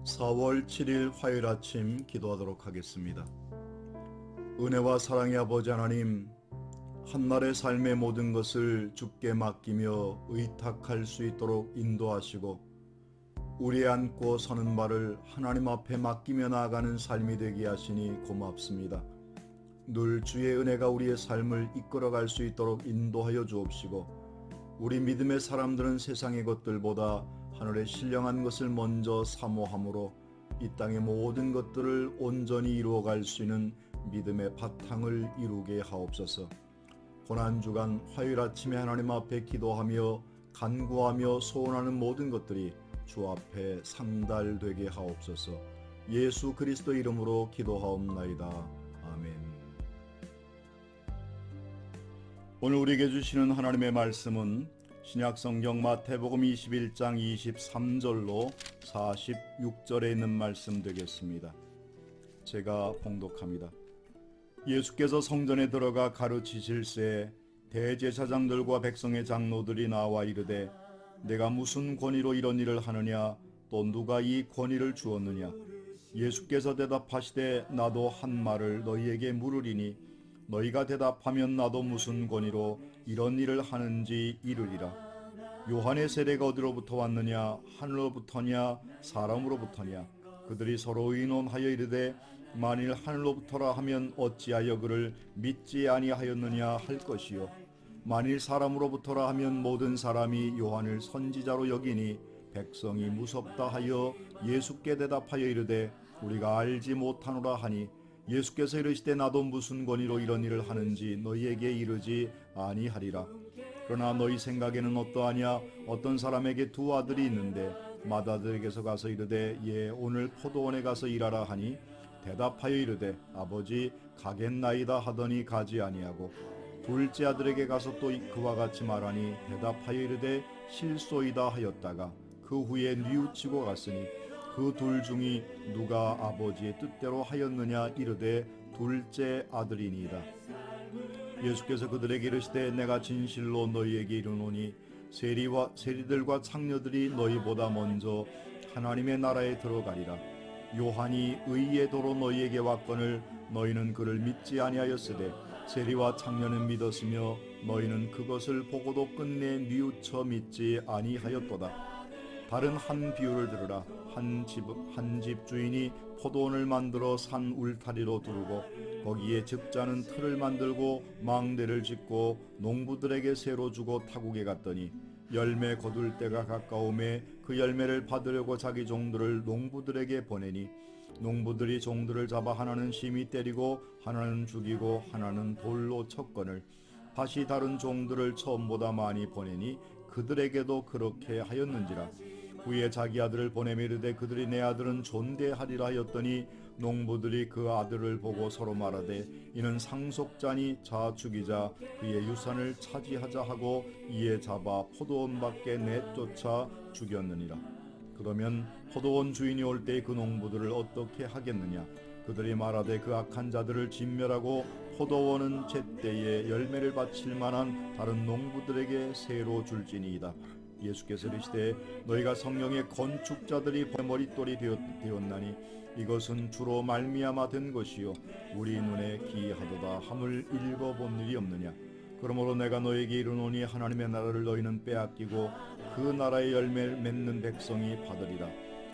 4월 7일 화요일 아침 기도하도록 하겠습니다. 은혜와 사랑의 아버지 하나님, 한날의 삶의 모든 것을 주께 맡기며 의탁할 수 있도록 인도하시고 우리의 앉고 서는 발을 하나님 앞에 맡기며 나아가는 삶이 되게 하시니 고맙습니다. 늘 주의 은혜가 우리의 삶을 이끌어갈 수 있도록 인도하여 주옵시고 우리 믿음의 사람들은 세상의 것들보다 하늘의 신령한 것을 먼저 사모함으로 이 땅의 모든 것들을 온전히 이루어갈 수 있는 믿음의 바탕을 이루게 하옵소서. 고난주간 화요일 아침에 하나님 앞에 기도하며 간구하며 소원하는 모든 것들이 주 앞에 상달되게 하옵소서. 예수 그리스도 이름으로 기도하옵나이다. 아멘. 오늘 우리에게 주시는 하나님의 말씀은 신약성경 마태복음 21장 23절로 46절에 있는 말씀 되겠습니다. 제가 봉독합니다. 예수께서 성전에 들어가 가르치실새 대제사장들과 백성의 장로들이 나와 이르되 내가 무슨 권위로 이런 일을 하느냐 또 누가 이 권위를 주었느냐. 예수께서 대답하시되 나도 한 말을 너희에게 물으리니 너희가 대답하면 나도 무슨 권위로 이런 일을 하는지 이르리라. 요한의 세례가 어디로부터 왔느냐 하늘로부터냐 사람으로부터냐. 그들이 서로 의논하여 이르되 만일 하늘로부터라 하면 어찌하여 그를 믿지 아니하였느냐 할 것이요 만일 사람으로부터라 하면 모든 사람이 요한을 선지자로 여기니 백성이 무섭다 하여 예수께 대답하여 이르되 우리가 알지 못하노라 하니 예수께서 이르시되 나도 무슨 권위로 이런 일을 하는지 너희에게 이르지 아니하리라. 그러나 너희 생각에는 어떠하냐. 어떤 사람에게 두 아들이 있는데 맏아들에게서 가서 이르되 오늘 포도원에 가서 일하라 하니 대답하여 이르되 아버지 가겠나이다 하더니 가지 아니하고 둘째 아들에게 가서 또 그와 같이 말하니 대답하여 이르되 실소이다 하였다가 그 후에 뉘우치고 갔으니 그 둘 중이 누가 아버지의 뜻대로 하였느냐 이르되 둘째 아들이니이다. 예수께서 그들에게 이르시되 내가 진실로 너희에게 이르노니 세리들과 창녀들이 너희보다 먼저 하나님의 나라에 들어가리라. 요한이 의의 도로 너희에게 왔거늘 너희는 그를 믿지 아니하였으되 세리와 창녀는 믿었으며 너희는 그것을 보고도 끝내 뉘우쳐 믿지 아니하였도다. 다른 한 비유를 들으라. 한 집 주인이 포도원을 만들어 산 울타리로 두르고 거기에 집자는 틀을 만들고 망대를 짓고 농부들에게 새로 주고 타국에 갔더니 열매 거둘 때가 가까움에 그 열매를 받으려고 자기 종들을 농부들에게 보내니 농부들이 종들을 잡아 하나는 심히 때리고 하나는 죽이고 하나는 돌로 쳤거늘 다시 다른 종들을 처음보다 많이 보내니 그들에게도 그렇게 하였는지라. 후에 자기 아들을 보내며 이르되 그들이 내 아들은 존대하리라 하였더니 농부들이 그 아들을 보고 서로 말하되 이는 상속자니 자 죽이자 그의 유산을 차지하자 하고 이에 잡아 포도원 밖에 내쫓아 죽였느니라. 그러면 포도원 주인이 올 때 그 농부들을 어떻게 하겠느냐. 그들이 말하되 그 악한 자들을 진멸하고 포도원은 제때에 열매를 바칠 만한 다른 농부들에게 새로 줄지니이다. 예수께서 이르시되 너희가 성령의 건축자들이 머릿돌이 되었나니 이것은 주로 말미암아 된 것이요 우리 눈에 기이하도다 함을 읽어본 일이 없느냐. 그러므로 내가 너희에게 이르노니 하나님의 나라를 너희는 빼앗기고 그 나라의 열매를 맺는 백성이 받으리라.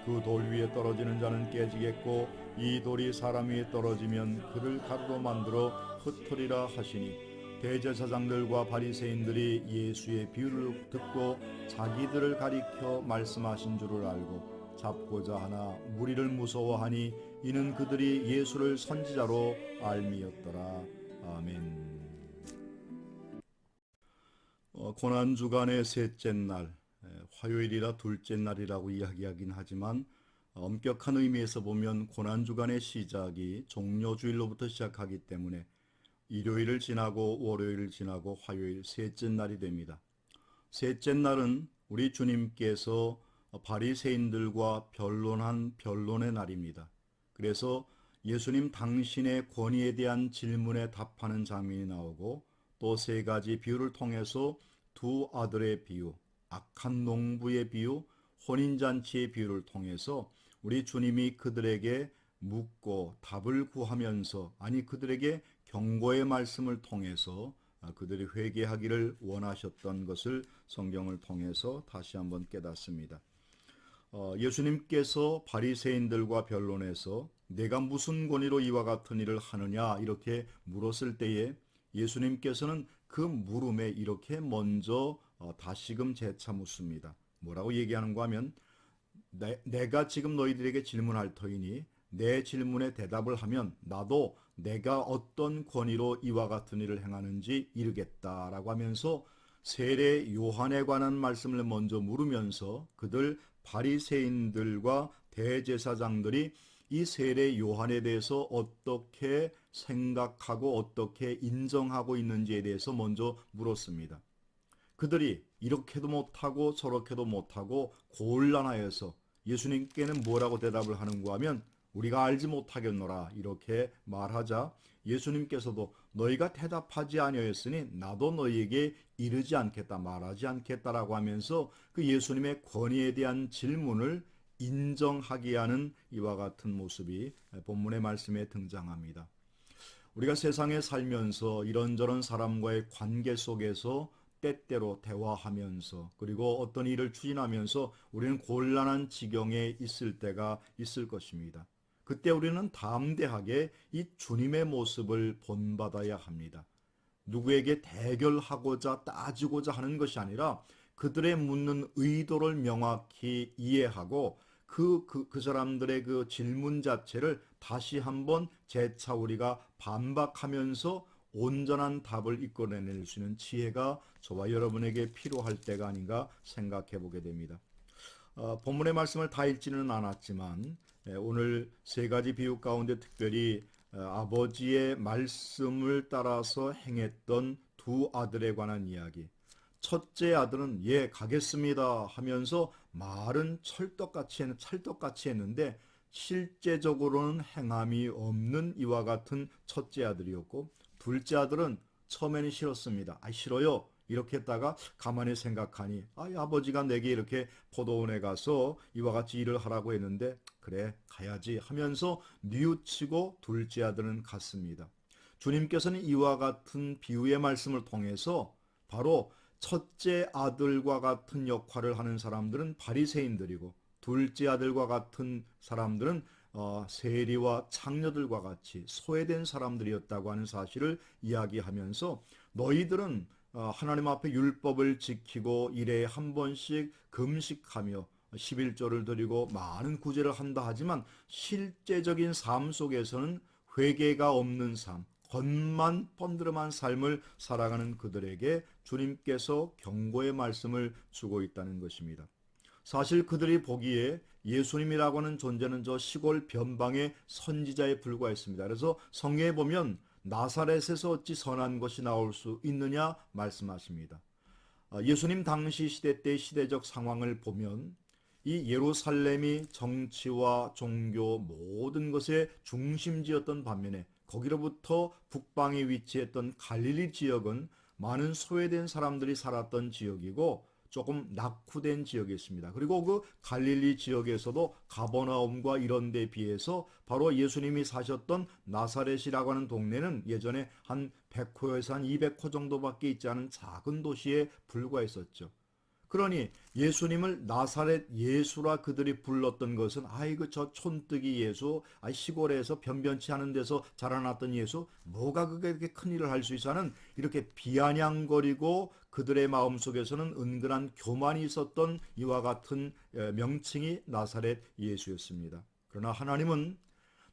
그 돌 위에 떨어지는 자는 깨지겠고 이 돌이 사람 위에 떨어지면 그를 가루로 만들어 흩으리라 하시니 대제사장들과 바리새인들이 예수의 비유를 듣고 자기들을 가리켜 말씀하신 줄을 알고 잡고자 하나 무리를 무서워하니 이는 그들이 예수를 선지자로 알미였더라. 아멘. 고난주간의 셋째 날, 화요일이라 둘째 날이라고 이야기하긴 하지만 엄격한 의미에서 보면 고난주간의 시작이 종료주일로부터 시작하기 때문에 일요일을 지나고 월요일을 지나고 화요일 셋째 날이 됩니다. 셋째 날은 우리 주님께서 바리새인들과 변론한 변론의 날입니다. 그래서 예수님 당신의 권위에 대한 질문에 답하는 장면이 나오고 또 세 가지 비유를 통해서 두 아들의 비유, 악한 농부의 비유, 혼인잔치의 비유를 통해서 우리 주님이 그들에게 묻고 답을 구하면서, 아니 그들에게 경고의 말씀을 통해서 그들이 회개하기를 원하셨던 것을 성경을 통해서 다시 한번 깨닫습니다. 예수님께서 바리새인들과 변론해서 내가 무슨 권위로 이와 같은 일을 하느냐 이렇게 물었을 때에 예수님께서는 그 물음에 이렇게 먼저 다시금 재차 묻습니다. 뭐라고 얘기하는가 하면 내가 지금 너희들에게 질문할 터이니 내 질문에 대답을 하면 나도 내가 어떤 권위로 이와 같은 일을 행하는지 이르겠다라고 하면서 세례 요한에 관한 말씀을 먼저 물으면서 그들 바리새인들과 대제사장들이 이 세례 요한에 대해서 어떻게 생각하고 어떻게 인정하고 있는지에 대해서 먼저 물었습니다. 그들이 이렇게도 못하고 저렇게도 못하고 곤란하여서 예수님께는 뭐라고 대답을 하는가 하면 우리가 알지 못하겠노라 이렇게 말하자 예수님께서도 너희가 대답하지 아니하였으니 나도 너희에게 이르지 않겠다 말하지 않겠다라고 하면서 그 예수님의 권위에 대한 질문을 인정하게 하는 이와 같은 모습이 본문의 말씀에 등장합니다. 우리가 세상에 살면서 이런저런 사람과의 관계 속에서 때때로 대화하면서 그리고 어떤 일을 추진하면서 우리는 곤란한 지경에 있을 때가 있을 것입니다. 그때 우리는 담대하게 이 주님의 모습을 본받아야 합니다. 누구에게 대결하고자 따지고자 하는 것이 아니라 그들의 묻는 의도를 명확히 이해하고 그 사람들의 그 질문 자체를 다시 한번 재차 우리가 반박하면서 온전한 답을 이끌어낼 수 있는 지혜가 저와 여러분에게 필요할 때가 아닌가 생각해 보게 됩니다. 본문의 말씀을 다 읽지는 않았지만 오늘 세 가지 비유 가운데 특별히 아버지의 말씀을 따라서 행했던 두 아들에 관한 이야기. 첫째 아들은 예 가겠습니다 하면서 말은 찰떡같이 했는데 실제적으로는 행함이 없는 이와 같은 첫째 아들이었고 둘째 아들은 처음에는 싫었습니다. 싫어요. 이렇게 했다가 가만히 생각하니 아버지가 내게 이렇게 포도원에 가서 이와 같이 일을 하라고 했는데 그래 가야지 하면서 뉘우치고 둘째 아들은 갔습니다. 주님께서는 이와 같은 비유의 말씀을 통해서 바로 첫째 아들과 같은 역할을 하는 사람들은 바리새인들이고 둘째 아들과 같은 사람들은 세리와 창녀들과 같이 소외된 사람들이었다고 하는 사실을 이야기하면서 너희들은 하나님 앞에 율법을 지키고 일에 한 번씩 금식하며 11조를 드리고 많은 구제를 한다 하지만 실제적인 삶 속에서는 회개가 없는 삶, 겉만 번드름한 삶을 살아가는 그들에게 주님께서 경고의 말씀을 주고 있다는 것입니다. 사실 그들이 보기에 예수님이라고 하는 존재는 저 시골 변방의 선지자에 불과했습니다. 그래서 성경에 보면 나사렛에서 어찌 선한 것이 나올 수 있느냐 말씀하십니다. 예수님 당시 시대 때 시대적 상황을 보면 이 예루살렘이 정치와 종교 모든 것의 중심지였던 반면에 거기로부터 북방에 위치했던 갈릴리 지역은 많은 소외된 사람들이 살았던 지역이고 조금 낙후된 지역이 있습니다. 그리고 그 갈릴리 지역에서도 가버나움과 이런 데 비해서 바로 예수님이 사셨던 나사렛이라고 하는 동네는 예전에 한 100호에서 한 200호 정도밖에 있지 않은 작은 도시에 불과했었죠. 그러니 예수님을 나사렛 예수라 그들이 불렀던 것은 아이고 저 촌뜨기 예수, 시골에서 변변치 않은 데서 자라났던 예수, 뭐가 그렇게 큰 일을 할 수 있어 하는 이렇게 비아냥거리고 그들의 마음속에서는 은근한 교만이 있었던 이와 같은 명칭이 나사렛 예수였습니다. 그러나 하나님은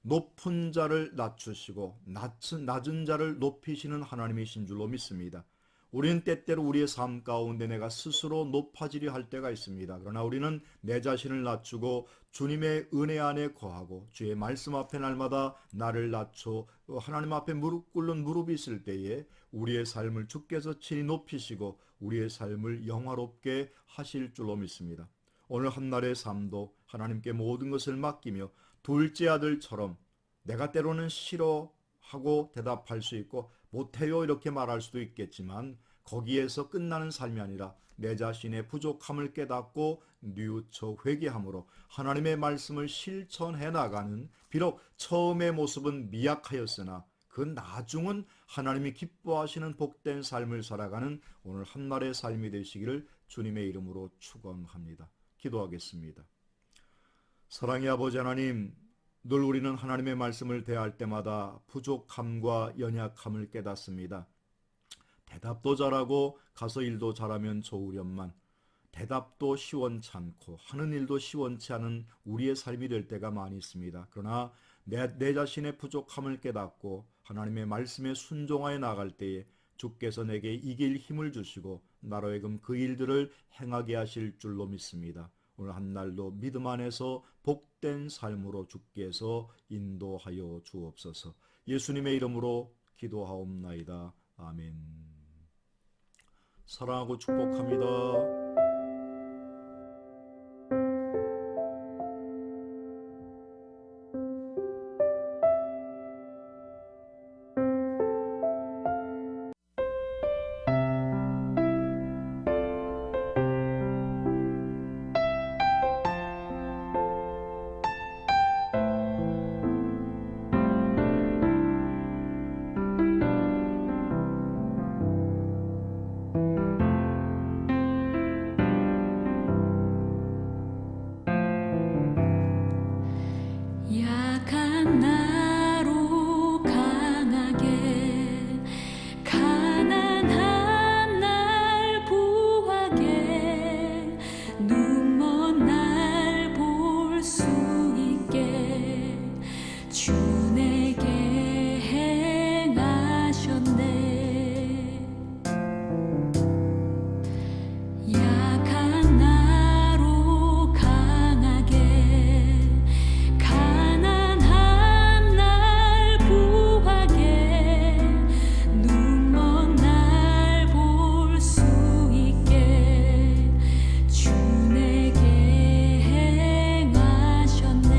높은 자를 낮추시고 낮은 자를 높이시는 하나님이신 줄로 믿습니다. 우리는 때때로 우리의 삶 가운데 내가 스스로 높아지려 할 때가 있습니다. 그러나 우리는 내 자신을 낮추고 주님의 은혜 안에 거하고 주의 말씀 앞에 날마다 나를 낮춰 하나님 앞에 무릎 꿇는 무릎이 있을 때에 우리의 삶을 주께서 친히 높이시고 우리의 삶을 영화롭게 하실 줄로 믿습니다. 오늘 한날의 삶도 하나님께 모든 것을 맡기며 둘째 아들처럼 내가 때로는 싫어하고 대답할 수 있고 못해요 이렇게 말할 수도 있겠지만 거기에서 끝나는 삶이 아니라 내 자신의 부족함을 깨닫고 뉘우쳐 회개함으로 하나님의 말씀을 실천해 나가는, 비록 처음의 모습은 미약하였으나 그 나중은 하나님이 기뻐하시는 복된 삶을 살아가는 오늘 한날의 삶이 되시기를 주님의 이름으로 축원합니다. 기도하겠습니다. 사랑의 아버지 하나님, 늘 우리는 하나님의 말씀을 대할 때마다 부족함과 연약함을 깨닫습니다. 대답도 잘하고 가서 일도 잘하면 좋으련만 대답도 시원찮고 하는 일도 시원치 않은 우리의 삶이 될 때가 많이 있습니다. 그러나 내 자신의 부족함을 깨닫고 하나님의 말씀에 순종하여 나갈 때에 주께서 내게 이길 힘을 주시고 나로 하여금 그 일들을 행하게 하실 줄로 믿습니다. 오늘 한날도 믿음 안에서 복된 삶으로 주께서 인도하여 주옵소서. 예수님의 이름으로 기도하옵나이다. 아멘. 사랑하고 축복합니다. 약한 나로 강하게, 가난한 날 부하게, 눈먼 날 볼 수 있게 주 내게 행하셨네. 약한 나로 강하게, 가난한 날 부하게, 눈먼 날 볼 수 있게 주 내게 행하셨네.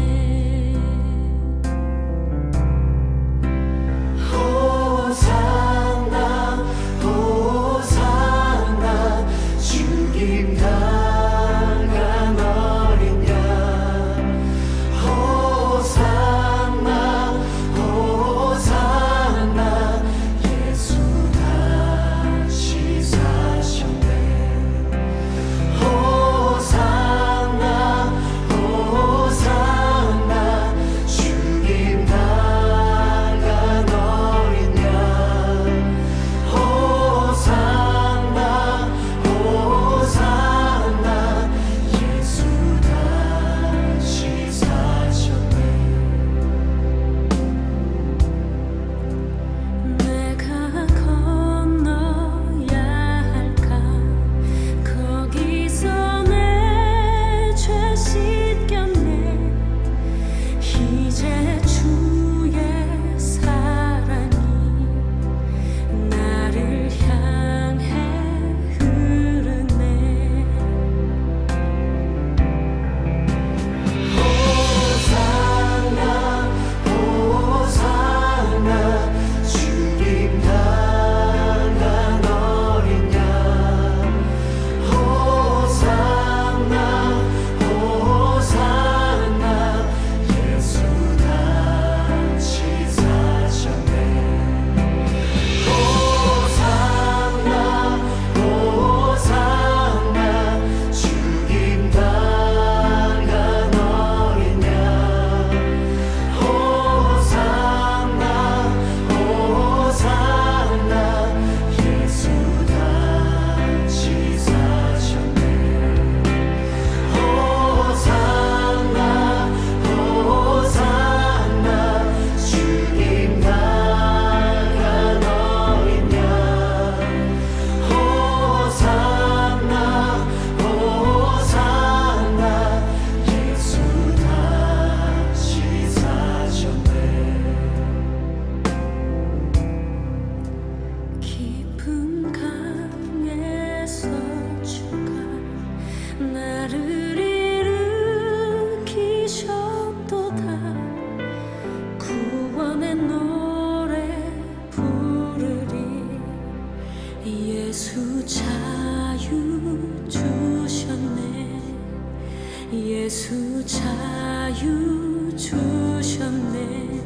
예수 자유 주셨네.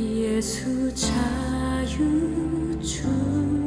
예수 자유 주셨네.